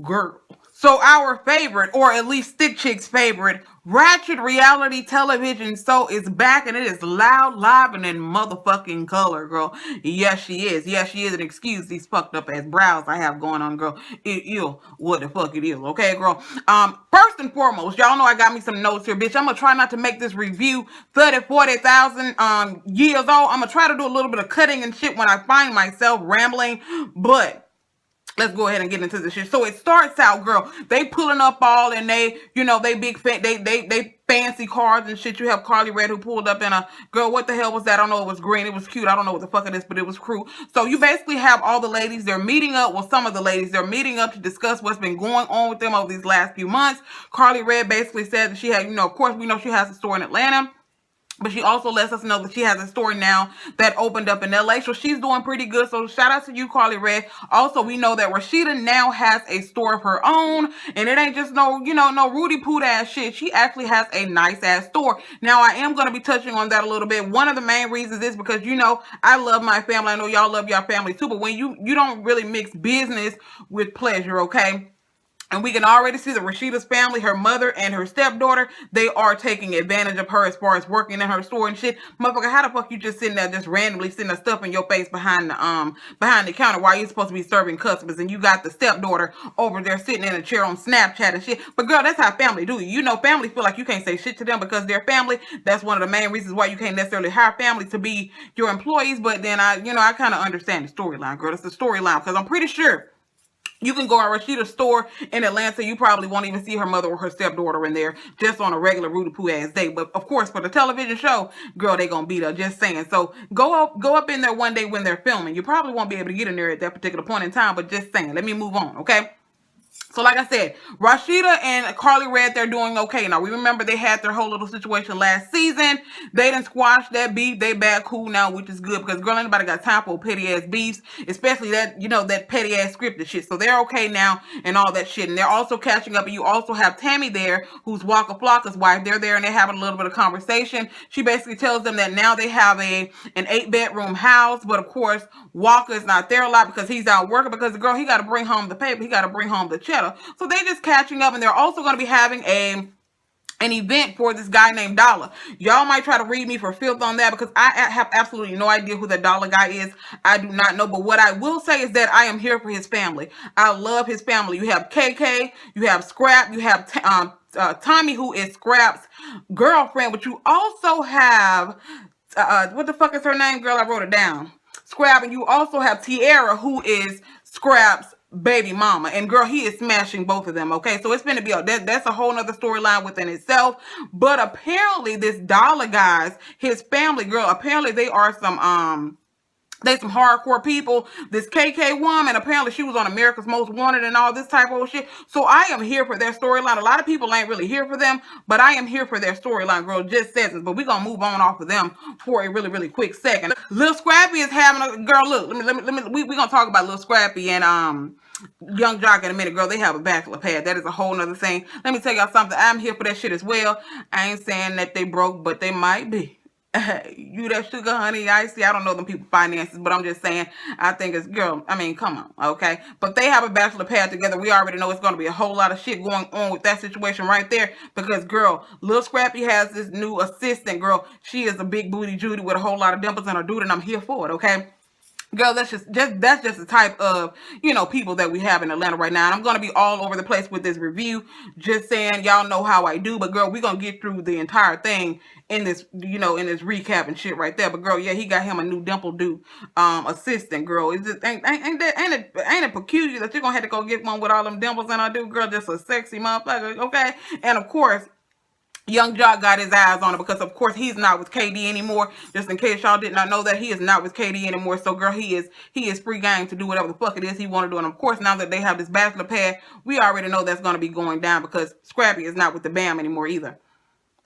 Girl. So our favorite, or at least Thick Chick's favorite, ratchet reality television show is back, and it is loud, live, and in motherfucking color, girl. Yes, she is. Yes, she is. And excuse these fucked up ass brows I have going on, girl. It is what the fuck it is, okay, girl? First and foremost, y'all know I got me some notes here, bitch. I'm gonna try not to make this review 40,000 years old. I'm gonna try to do a little bit of cutting and shit when I find myself rambling, but let's go ahead and get into this shit. So it starts out, girl. They pulling up all and they, they big they fancy cars and shit. You have Carly Red who pulled up in a girl. What the hell was that? I don't know. It was green. It was cute. I don't know what the fuck it is, but it was cool. So you basically have all the ladies. They're meeting up. Well, some of the ladies they're meeting up to discuss what's been going on with them over these last few months. Carly Red basically said that she had, of course, we know she has a store in Atlanta. But she also lets us know that she has a store now that opened up in LA. So she's doing pretty good. So shout out to you, Carly Red. Also, we know that Rashida now has a store of her own. And it ain't just no Rudy Poot ass shit. She actually has a nice ass store. Now, I am going to be touching on that a little bit. One of the main reasons is because, I love my family. I know y'all love your family too. But when you don't really mix business with pleasure, okay? And we can already see that Rashida's family, her mother and her stepdaughter, they are taking advantage of her as far as working in her store and shit. Motherfucker, how the fuck you just sitting there just randomly sitting there stuff in your face behind the counter while you're supposed to be serving customers, and you got the stepdaughter over there sitting in a chair on Snapchat and shit. But girl, that's how family do you. Family feel like you can't say shit to them because they're family. That's one of the main reasons why you can't necessarily hire family to be your employees. But then I kind of understand the storyline, girl. It's the storyline because I'm pretty sure you can go to Rashida's store in Atlanta. You probably won't even see her mother or her stepdaughter in there just on a regular Rudy Poo ass day. But of course, for the television show, girl, they gonna be there. Just saying. So go up in there one day when they're filming. You probably won't be able to get in there at that particular point in time. But just saying. Let me move on, okay? So like I said, Rashida and Carly Red, they're doing okay. Now, we remember they had their whole little situation last season. They didn't squash that beef. They back cool now, which is good because, girl, anybody got time for petty ass beefs, especially that, that petty ass scripted shit. So they're okay now and all that shit. And they're also catching up. And you also have Tammy there, who's Waka Flocka's wife. They're there and they're having a little bit of conversation. She basically tells them that now they have an 8-bedroom house. But of course, Walker's not there a lot because he's out working because the girl, he got to bring home the paper. He got to bring home the cheddar. So they just catching up, and they're also going to be having an event for this guy named Dollar. Y'all might try to read me for filth on that because I have absolutely no idea who the Dollar guy is. I do not know. But what I will say is that I am here for his family. I love his family. You have KK, you have Scrap, you have Tommy, who is Scrap's girlfriend, but you also have what the fuck is her name, girl? I wrote it down. Scrap, and you also have Tiara, who is Scrap's baby mama, and girl, he is smashing both of them. Okay, so it's gonna be that's a whole nother storyline within itself. But apparently, this Dollar guys, his family, girl, apparently they are some hardcore people. This KK woman, apparently she was on America's Most Wanted and all this type of shit. So I am here for their storyline. A lot of people ain't really here for them, but I am here for their storyline, girl. Just says this. But we're gonna move on off of them for a really, really quick second. Lil Scrappy is having a girl. Look, we're gonna talk about Lil Scrappy and Young Jock in a minute, girl. They have a bachelor pad. That is a whole nother thing. Let me tell y'all something. I'm here for that shit as well. I ain't saying that they broke, but they might be. You that sugar honey icy. I don't know them people finances, but I'm just saying I think it's girl. I mean, come on, okay. But they have a bachelor pad together. We already know it's going to be a whole lot of shit going on with that situation right there. Because girl, Lil Scrappy has this new assistant. Girl, she is a big booty Judy with a whole lot of dimples in her dude, and I'm here for it, okay. Girl, that's just the type of, people that we have in Atlanta right now. And I'm going to be all over the place with this review. Just saying, y'all know how I do. But girl, we're going to get through the entire thing in this, in this recap and shit right there. But girl, yeah, he got him a new dimple do assistant, girl. Is it ain't it peculiar that you're going to have to go get one with all them dimples in her do, girl? Just a sexy motherfucker, okay? And of course, Young Jock got his eyes on it because, of course, he's not with KD anymore. Just in case y'all did not know that, he is not with KD anymore. So, girl, he is free game to do whatever the fuck it is he want to do. And, of course, now that they have this bachelor pad, we already know that's going to be going down because Scrappy is not with the BAM anymore either.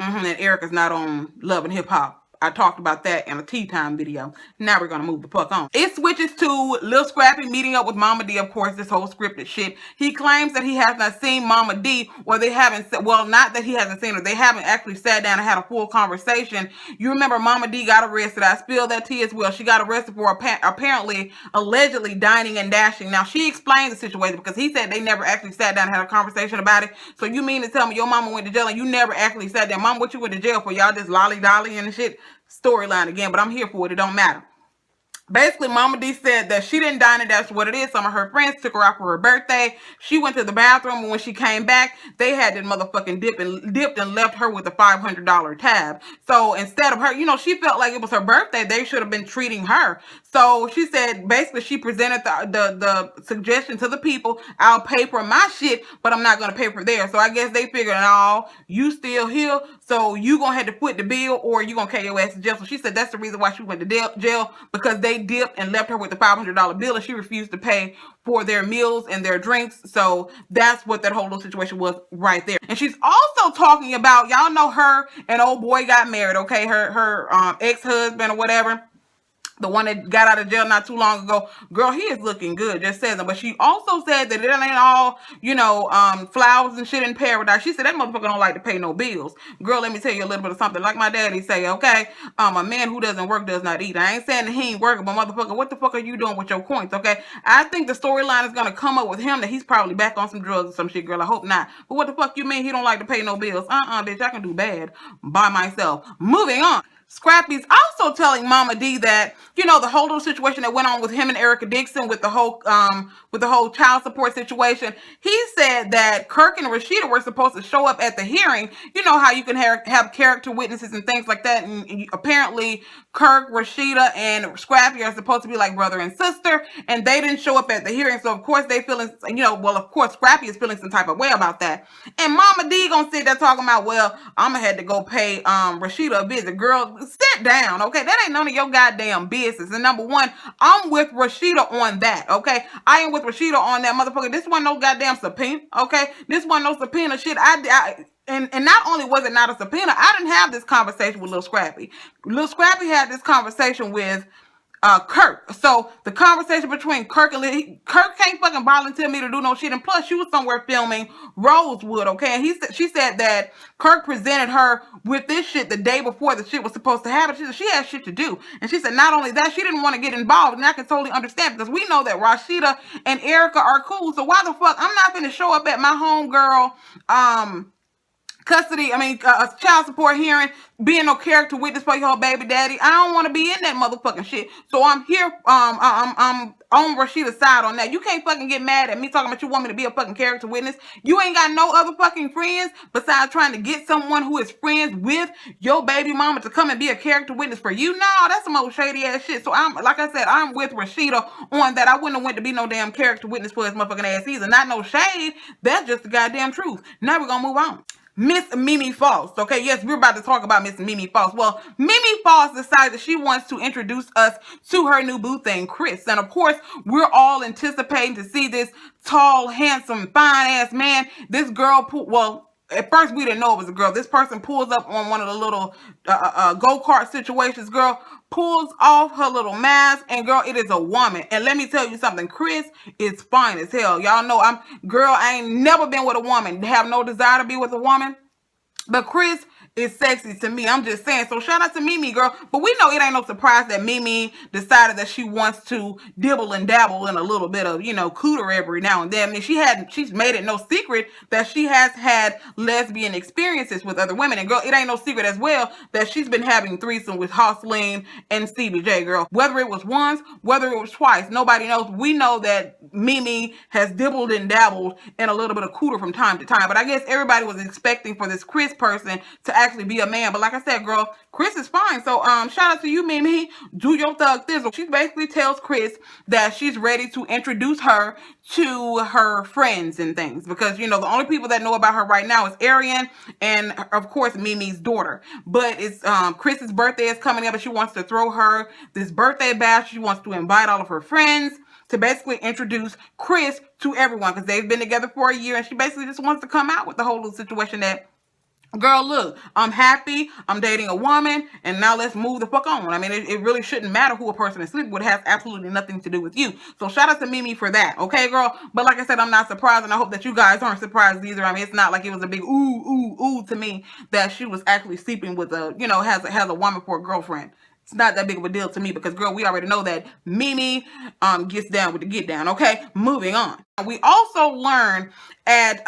And Erica's not on Love and Hip Hop I talked about that in a tea time video. Now we're gonna move the fuck on. It switches to Lil Scrappy meeting up with Mama D. Of course, this whole scripted shit. He claims that he has not seen Mama D, or they haven't. Well, not that he hasn't seen her. They haven't actually sat down and had a full conversation. You remember Mama D got arrested. I spilled that tea as well. She got arrested for apparently, allegedly dining and dashing. Now she explained the situation because he said they never actually sat down and had a conversation about it. So you mean to tell me your mama went to jail and you never actually sat down? Mama, what you went to jail for? Y'all just lolly-dolly and shit? Storyline again, but I'm here for it. It don't matter. Basically, Mama D said that she didn't dine and that's what it is. Some of her friends took her out for her birthday. She went to the bathroom, and when she came back, they had that motherfucking dipped and left her with a $500 tab. So instead of her, she felt like it was her birthday. They should have been treating her. So she said, basically, she presented the suggestion to the people. I'll pay for my shit, but I'm not going to pay for theirs. So I guess they figured, you still here, so you going to have to foot the bill or you going to carry your ass to jail. So she said that's the reason why she went to jail, because they dipped and left her with the $500 bill and she refused to pay for their meals and their drinks. So that's what that whole little situation was right there. And she's also talking about, y'all know her and old boy got married, okay? Her ex-husband or whatever, the one that got out of jail not too long ago. Girl, he is looking good, just says that. But she also said that it ain't all, flowers and shit in paradise. She said that motherfucker don't like to pay no bills. Girl, let me tell you a little bit of something. Like my daddy say, okay, a man who doesn't work does not eat. I ain't saying that he ain't working, but motherfucker, what the fuck are you doing with your coins, okay? I think the storyline is going to come up with him that he's probably back on some drugs or some shit, girl. I hope not. But what the fuck you mean he don't like to pay no bills? Bitch, I can do bad by myself. Moving on. Scrappy's also telling Mama D that, the whole little situation that went on with him and Erica Dixon with the whole child support situation. He said that Kirk and Rashida were supposed to show up at the hearing. You know how you can have character witnesses and things like that. And apparently Kirk, Rashida, and Scrappy are supposed to be like brother and sister. And they didn't show up at the hearing. So of course they feeling, of course Scrappy is feeling some type of way about that. And Mama D gonna sit there talking about, well, I'm gonna have to go pay Rashida a visit. Girl, sit down, okay? That ain't none of your goddamn business. And number one, I'm with Rashida on that, okay? I am with Rashida on that, motherfucker. This wasn't no goddamn subpoena, okay? This wasn't no subpoena shit. And not only was it not a subpoena, I didn't have this conversation with Lil Scrappy. Lil Scrappy had this conversation with Kirk. So the conversation between Kirk and Kirk can't fucking volunteer me to do no shit. And plus, she was somewhere filming Rosewood, okay? And she said that Kirk presented her with this shit the day before the shit was supposed to happen. She said she had shit to do. And she said not only that, she didn't want to get involved. And I can totally understand because we know that Rashida and Erica are cool. So why the fuck I'm not gonna show up at my homegirl child support hearing, being no character witness for your baby daddy. I don't want to be in that motherfucking shit. So I'm here, I'm on Rashida's side on that. You can't fucking get mad at me talking about you want me to be a fucking character witness. You ain't got no other fucking friends besides trying to get someone who is friends with your baby mama to come and be a character witness for you. No, that's some old shady ass shit. So I'm with Rashida on that. I wouldn't have went to be no damn character witness for his motherfucking ass either. Not no shade. That's just the goddamn truth. Now we're gonna move on. Miss Mimi Foss. Okay, yes, we're about to talk about Miss Mimi Foss. Well, Mimi Foss decided that she wants to introduce us to her new boo thing, Chris. And of course, we're all anticipating to see this tall, handsome, fine-ass man. This girl, at first we didn't know it was a girl. This person pulls up on one of the little go-kart situations, girl, pulls off her little mask, and girl, it is a woman. And let me tell you something, Chris is fine as hell. Y'all know I ain't never been with a woman, have no desire to be with a woman, but Chris is sexy to me. I'm just saying. So shout out to Mimi, girl. But we know it ain't no surprise that Mimi decided that she wants to dibble and dabble in a little bit of, cooter every now and then. I mean, she's made it no secret that she has had lesbian experiences with other women. And girl, it ain't no secret as well that she's been having threesome with Hosseline and CBJ, girl. Whether it was once, whether it was twice, nobody knows. We know that Mimi has dibbled and dabbled in a little bit of cooter from time to time. But I guess everybody was expecting for this Chris person to actually be a man. But like I said, girl, Chris is fine. So shout out to you, Mimi. Do your thug thizzle. She basically tells Chris that she's ready to introduce her to her friends and things. Because, the only people that know about her right now is Arian and, of course, Mimi's daughter. But it's Chris's birthday is coming up and she wants to throw her this birthday bash. She wants to invite all of her friends to basically introduce Chris to everyone because they've been together for a year. And she basically just wants to come out with the whole little situation that Girl, look, I'm happy. I'm dating a woman, and now let's move the fuck on. I mean, it really shouldn't matter who a person is sleeping with. It has absolutely nothing to do with you. So shout out to Mimi for that, okay, girl? But like I said, I'm not surprised, and I hope that you guys aren't surprised either. I mean, it's not like it was a big ooh to me that she was actually sleeping with a, has a woman for a girlfriend. It's not that big of a deal to me because, girl, we already know that Mimi gets down with the get down, okay? Moving on. We also learned at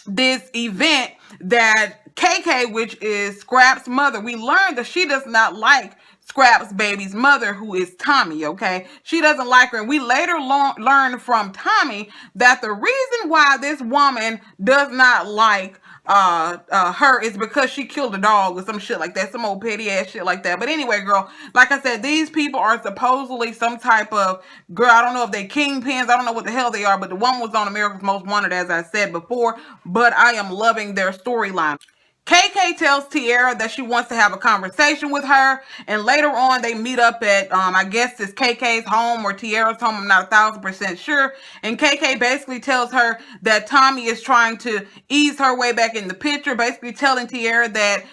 this event that KK, which is Scrap's mother, we learned that she does not like Scrap's baby's mother, who is Tommy, okay? She doesn't like her. And we later learned from Tommy that the reason why this woman does not like her is because she killed a dog or some shit like that, some old petty ass shit like that. But anyway, girl, like I said, these people are supposedly some type of, girl, I don't know if they kingpins, I don't know what the hell they are, but the one was on America's Most Wanted, as I said before, but I am loving their storyline. KK tells Tierra that she wants to have a conversation with her, and later on they meet up at I guess it's KK's home or Tierra's home. I'm not 1,000% sure. And KK basically tells her that Tommy is trying to ease her way back in the picture, basically telling Tierra that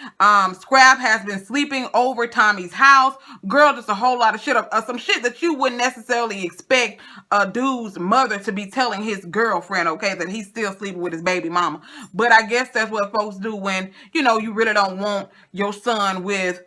Scrap has been sleeping over Tommy's house. Girl, just a whole lot of shit, some shit that you wouldn't necessarily expect a dude's mother to be telling his girlfriend, okay, that he's still sleeping with his baby mama. But I guess that's what folks do when, you really don't want your son with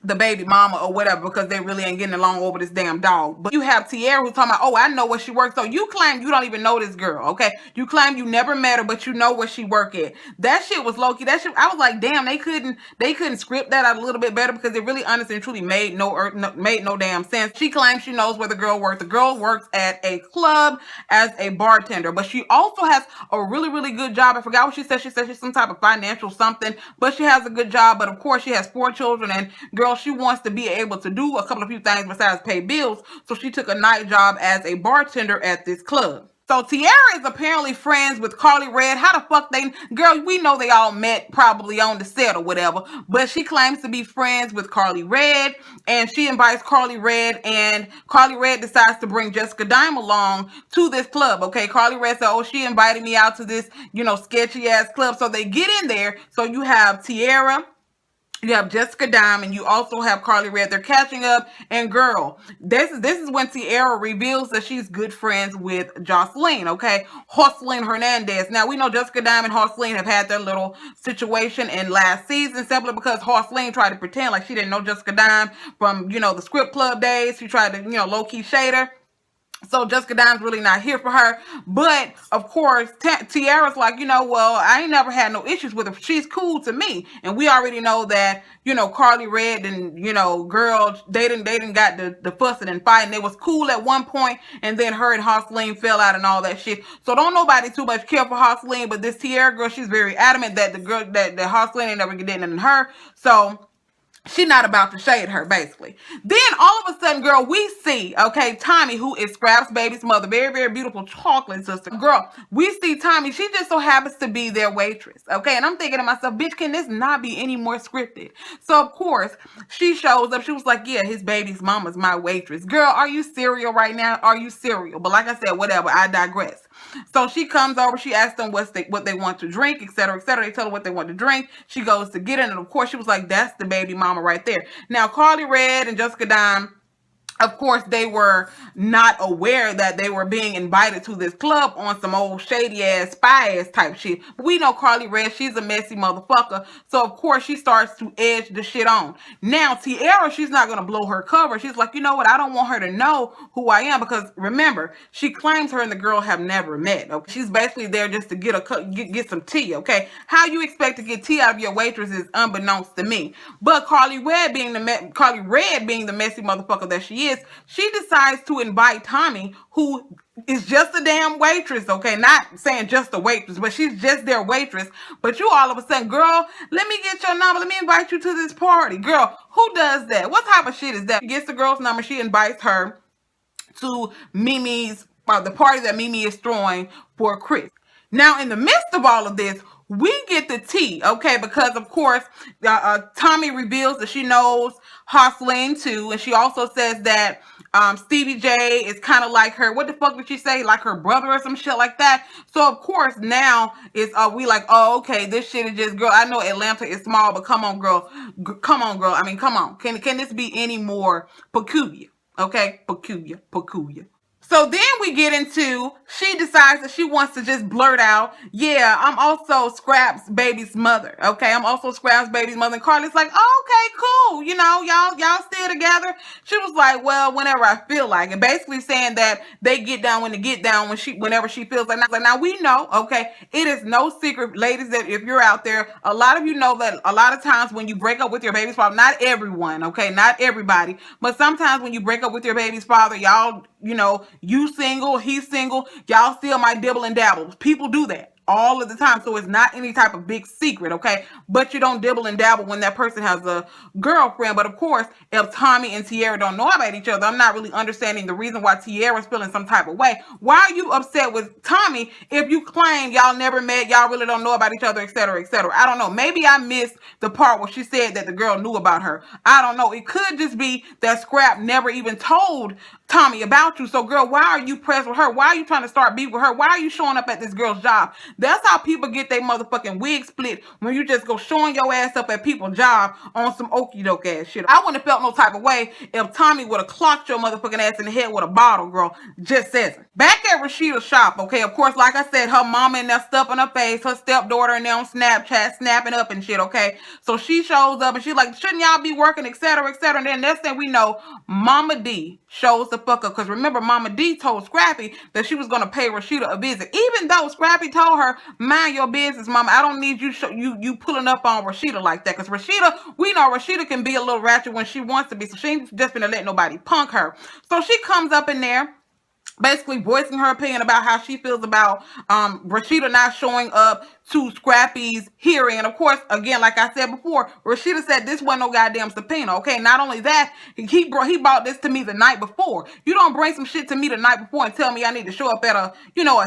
the baby mama or whatever because they really ain't getting along over this damn dog. But you have Tierra who's talking about, oh, I know where she works. So you claim you don't even know this girl, okay? You claim you never met her, but you know where she work at. That shit was low-key. That shit, I was like, damn, they couldn't script that out a little bit better because it really honestly and truly made no damn sense. She claims she knows where the girl works. The girl works at a club as a bartender, but she also has a really, really good job. I forgot what she said. She said she's some type of financial something, but she has a good job. But of course, she has 4 children, and girl, she wants to be able to do a couple of few things besides pay bills. So she took a night job as a bartender at this club. So Tierra is apparently friends with Carly Red. How the fuck girl, we know they all met probably on the set or whatever, but she claims to be friends with Carly Red, and she invites Carly Red, and Carly Red decides to bring Jessica Dime along to this club, okay? Carly Red said, oh, she invited me out to this, sketchy ass club. So they get in there. So you have Tierra, you have Jessica Dime, and you also have Carly Red. They're catching up, and girl, this is when Tierra reveals that she's good friends with Jocelyn, okay? Jocelyn Hernandez. Now, we know Jessica Dime and Jocelyn have had their little situation in last season simply because Jocelyn tried to pretend like she didn't know Jessica Dime from, the script club days. She tried to, low-key shade her. So Jessica Dime's really not here for her. But, of course, Tierra's like, well, I ain't never had no issues with her. She's cool to me. And we already know that, Carly Red and, girl, they didn't got the fussing and fighting. They was cool at one point, and then her and Jocelyn fell out and all that shit. So don't nobody too much care for Jocelyn, but this Tierra girl, she's very adamant that the girl, that Jocelyn ain't never getting in her. So she's not about to shade her, basically. Then, all of a sudden, girl, we see, okay, Tommy, who is Scrap's baby's mother, very, very beautiful chocolate sister. Girl, we see Tommy. She just so happens to be their waitress, okay? And I'm thinking to myself, bitch, can this not be any more scripted? So, of course, she shows up. She was like, yeah, his baby's mama's my waitress. Girl, are you serial right now? Are you serial? But like I said, whatever, I digress. So she comes over, she asks them what they want to drink, etc., etc. They tell her what they want to drink. She goes to get it, and of course she was like, that's the baby mama right there. Now, Carly Red and Jessica Dime, of course, they were not aware that they were being invited to this club on some old shady ass, spy ass type shit. But we know Carly Red, she's a messy motherfucker. So, of course, she starts to edge the shit on. Now, Tierra, she's not going to blow her cover. She's like, you know what? I don't want her to know who I am because, remember, she claims her and the girl have never met. Okay? She's basically there just to get some tea, okay? How you expect to get tea out of your waitress is unbeknownst to me. But Carly Red being the messy motherfucker that she is, she decides to invite Tommy, who is just a damn waitress, okay? Not saying just a waitress, but she's just their waitress. But you all of a sudden, girl, let me get your number. Let me invite you to this party. Girl, who does that? What type of shit is that? She gets the girl's number. She invites her to the party that Mimi is throwing for Chris. Now, in the midst of all of this, we get the tea, okay? Because, of course, Tommy reveals that she knows Jocelyn too, and she also says that Stevie J is kind of like her. What the fuck did she say? Like her brother or some shit like that. So of course now it's we like, oh, okay, this shit is just, girl. I know Atlanta is small, but come on, girl. Come on, girl. I mean, come on. Can this be any more peculiar? Okay, peculiar. So then we get into, she decides that she wants to just blurt out, yeah, I'm also Scrap's baby's mother. Okay, I'm also Scrap's baby's mother. And Carly's like, oh, okay, cool. You know, y'all still together. She was like, well, whenever I feel like it. Basically saying that they get down when they get down whenever she feels like. Now we know, okay, it is no secret, ladies, that if you're out there, a lot of you know that a lot of times when you break up with your baby's father, not everyone, okay, not everybody, but sometimes when you break up with your baby's father, y'all, you know, you single, he's single, y'all still might dibble and dabble. People do that all of the time, so it's not any type of big secret, okay? But you don't dibble and dabble when that person has a girlfriend. But of course, if Tommy and Tierra don't know about each other, I'm not really understanding the reason why Tierra's feeling some type of way. Why are you upset with Tommy if you claim y'all never met, y'all really don't know about each other, etc., etc.? I don't know. Maybe I missed the part where she said that the girl knew about her. I don't know. It could just be that Scrap never even told Tommy about you. So, girl, why are you pressed with her? Why are you trying to start beef with her? Why are you showing up at this girl's job? That's how people get their motherfucking wig split, when you just go showing your ass up at people's job on some okie doke ass shit. I wouldn't have felt no type of way if Tommy would have clocked your motherfucking ass in the head with a bottle, girl. Just says it. Back at Rashida's shop, okay, of course, like I said, her mama in there stuffing her face, her stepdaughter in there on Snapchat snapping up and shit, okay? So she shows up and she's like, shouldn't y'all be working, etc., etc.? And then next thing we know, Mama D shows the fuck up. Because remember, Mama D told Scrappy that she was going to pay Rashida a visit. Even though Scrappy told her, mind your business, Mama. I don't need you pulling up on Rashida like that. Because Rashida, we know Rashida can be a little ratchet when she wants to be. So she ain't just going to let nobody punk her. So she comes up in there, basically voicing her opinion about how she feels about Rashida not showing up to Scrappy's hearing. And of course, again, like I said before, Rashida said this wasn't no goddamn subpoena. Okay, not only that, he brought this to me the night before. You don't bring some shit to me the night before and tell me I need to show up at a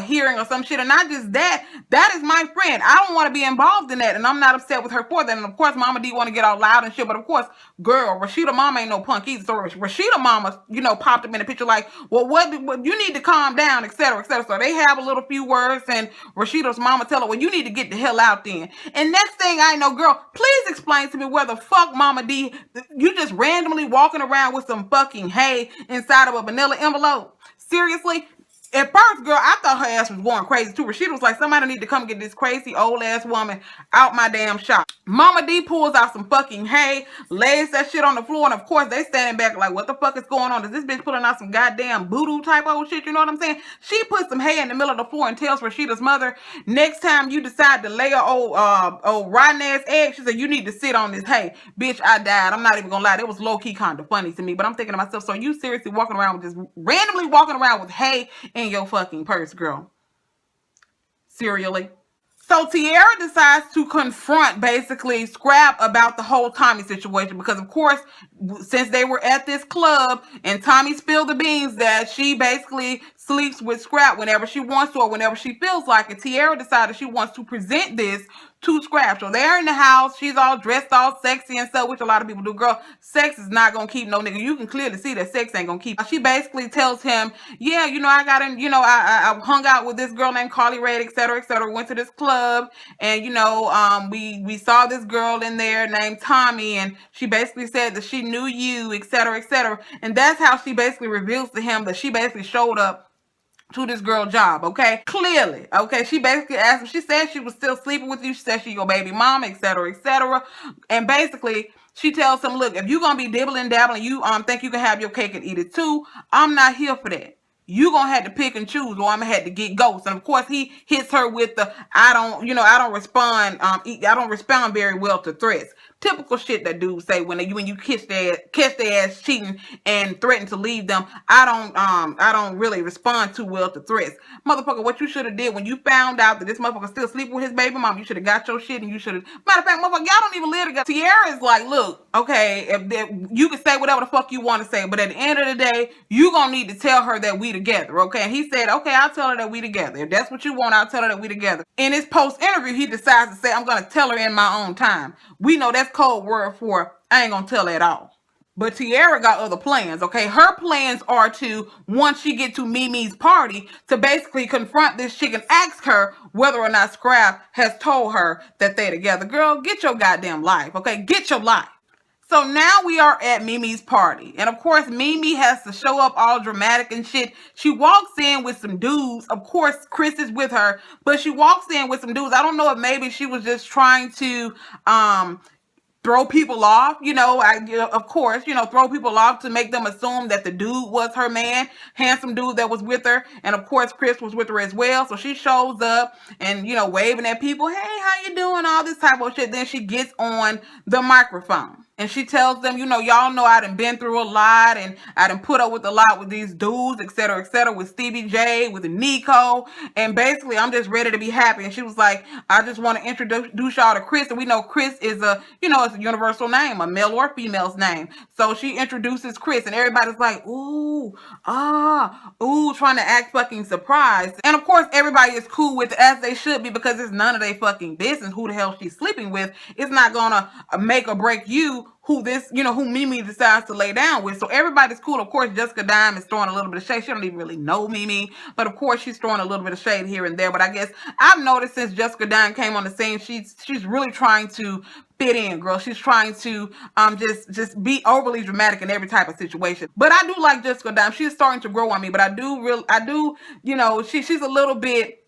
hearing or some shit. And not just that, that is my friend. I don't want to be involved in that, and I'm not upset with her for that. And of course, Mama D want to get all loud and shit, but of course, girl, Rashida mama ain't no punk either. So Rashida mama, popped up in the picture like, well, what you need to calm down, etc., etc. So they have a little few words, and Rashida's mama tell her, well, you need to get the hell out then. And next thing I know, girl, please explain to me where the fuck Mama D, you just randomly walking around with some fucking hay inside of a vanilla envelope. Seriously? At first, girl, I thought her ass was going crazy too. Rashida was like, somebody need to come get this crazy old ass woman out my damn shop. Mama D pulls out some fucking hay, lays that shit on the floor, and of course they standing back like, what the fuck is going on? Is this bitch pulling out some goddamn voodoo type old shit? You know what I'm saying? She puts some hay in the middle of the floor and tells Rashida's mother, next time you decide to lay a old rotten ass egg, she said, you need to sit on this hay. Bitch, I died. I'm not even gonna lie. It was low-key kind of funny to me, but I'm thinking to myself, so you seriously walking around with this, randomly walking around with hay in your fucking purse, girl? Seriously? So Tierra decides to confront basically Scrap about the whole Tommy situation, because of course, since they were at this club and Tommy spilled the beans that she basically sleeps with Scrap whenever she wants to or whenever she feels like it, Tierra decided she wants to present this to Scrap. So they're in the house, she's all dressed all sexy and stuff, which a lot of people do. Girl, sex is not gonna keep no nigga. You can clearly see that sex ain't gonna keep. She basically tells him, yeah, I got in, I hung out with this girl named Carly Rae, etc., etc., went to this club, and we saw this girl in there named Tommy, and she basically said that she knew you, etc., etc. And that's how she basically reveals to him that she basically showed up to this girl job, okay? Clearly, okay? She basically asked him, she said she was still sleeping with you, she said she your baby mama, etc., etc. And basically, she tells him, look, if you're gonna be dibbling dabbling, you think you can have your cake and eat it too, I'm not here for that. You gonna have to pick and choose, or I'm gonna have to get ghosts. And of course, he hits her with the I don't respond very well to threats. Typical shit that dudes say when you catch their ass cheating and threaten to leave them. I don't really respond too well to threats. Motherfucker, what you should have did when you found out that this motherfucker still sleeping with his baby mom, you should have got your shit, and you should have. Matter of fact, motherfucker, y'all don't even live together. Tierra is like, look, okay, if you can say whatever the fuck you want to say, but at the end of the day, you gonna need to tell her that we together, okay? And he said, okay, I'll tell her that we together. If that's what you want, I'll tell her that we together. In his post interview, he decides to say, I'm gonna tell her in my own time. We know that's code word for I ain't gonna tell her at all. But Tiara got other plans, okay? Her plans are to, once she get to Mimi's party, to basically confront this chick and ask her whether or not Scrap has told her that they're together. Girl, get your goddamn life, okay? Get your life. So now we are at Mimi's party. And of course, Mimi has to show up all dramatic and shit. She walks in with some dudes. Of course, Chris is with her, but she walks in with some dudes. I don't know if maybe she was just trying to throw people off, of course, throw people off to make them assume that the dude was her man, handsome dude that was with her. And of course, Chris was with her as well. So she shows up and, waving at people. Hey, how you doing? All this type of shit. Then she gets on the microphone. And she tells them, y'all know I done been through a lot and I done put up with a lot with these dudes, et cetera, with Stevie J, with Nico. And basically, I'm just ready to be happy. And she was like, I just want to introduce y'all to Chris. And we know Chris is it's a universal name, a male or female's name. So she introduces Chris and everybody's like, ooh, trying to act fucking surprised. And of course, everybody is cool with it, as they should be, because it's none of their fucking business who the hell she's sleeping with. It's not gonna make or break you who Mimi decides to lay down with. So everybody's cool. Of course, Jessica Dime is throwing a little bit of shade. She don't even really know Mimi, but of course she's throwing a little bit of shade here and there. But I guess I've noticed since Jessica Dime came on the scene, she's really trying to fit in, girl. She's trying to just be overly dramatic in every type of situation. But I do like Jessica Dime. She's starting to grow on me. But she's a little bit.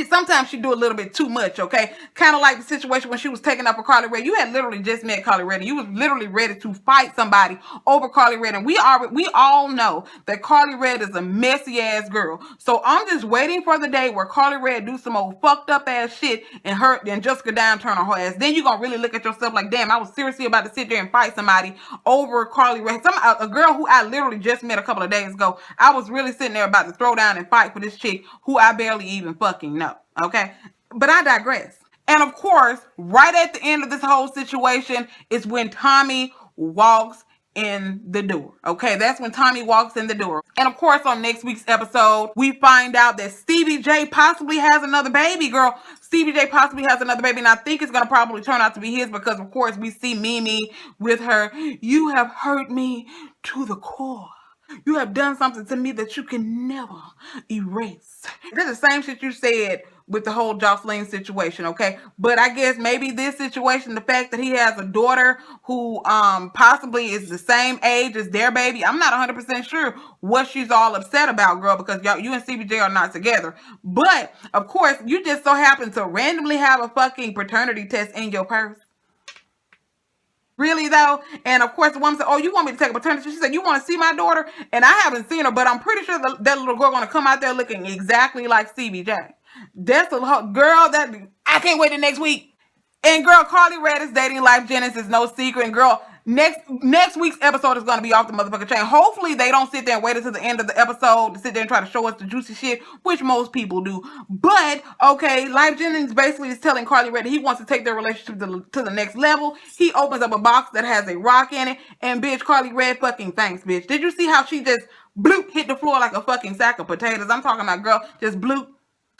Sometimes she do a little bit too much, okay? Kind of like the situation when she was taking up for Carly Rae. You had literally just met Carly Rae, and you was literally ready to fight somebody over Carly Rae. And we all know that Carly Rae is a messy ass girl. So I'm just waiting for the day where Carly Rae do some old fucked up ass shit and Jessica Dime turn on her ass. Then you gonna really look at yourself like, damn, I was seriously about to sit there and fight somebody over Carly Rae. A girl who I literally just met a couple of days ago. I was really sitting there about to throw down and fight for this chick who I barely even fucking know. Okay, but I digress. And of course, right at the end of this whole situation is when Tommy walks in the door. Okay, that's when Tommy walks in the door. And of course, on next week's episode, we find out that Stevie J possibly has another baby, girl. Stevie J possibly has another baby, and I think it's going to probably turn out to be his because, of course, we see Mimi with her, "You have hurt me to the core. You have done something to me that you can never erase." That's the same shit you said with the whole Jocelyn situation, okay? But I guess maybe this situation, the fact that he has a daughter who possibly is the same age as their baby, I'm not 100% sure what she's all upset about, girl, because you and Stevie J are not together. But, of course, you just so happen to randomly have a fucking paternity test in your purse. Really though? And of course the woman said, "Oh, you want me to take a paternity?" She said, "You want to see my daughter?" And I haven't seen her, but I'm pretty sure that little girl gonna come out there looking exactly like Stevie J. That's the girl that I can't wait till next week. And girl, Carly Rae is dating Life Jennings is no secret. And girl, next week's episode is gonna be off the motherfucking chain. Hopefully they don't sit there and wait until the end of the episode to sit there and try to show us the juicy shit, which most people do. But okay, Life Jennings basically is telling Carly Rae that he wants to take their relationship to the next level. He opens up a box that has a rock in it, and bitch, Carly Rae fucking thanks, bitch. Did you see how she just bloop hit the floor like a fucking sack of potatoes? I'm talking about, girl, just bloop.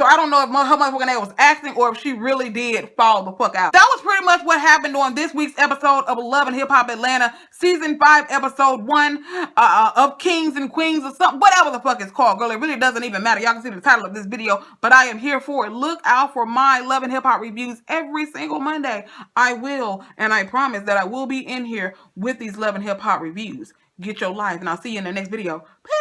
So I don't know if her motherfucking name was acting or if she really did fall the fuck out. That was pretty much what happened on this week's episode of Love and Hip Hop Atlanta, Season 5, Episode 1 of Kings and Queens or something, whatever the fuck it's called, girl. It really doesn't even matter. Y'all can see the title of this video, but I am here for it. Look out for my Love and Hip Hop reviews every single Monday. I will, and I promise that I will be in here with these Love and Hip Hop reviews. Get your life, and I'll see you in the next video. Peace.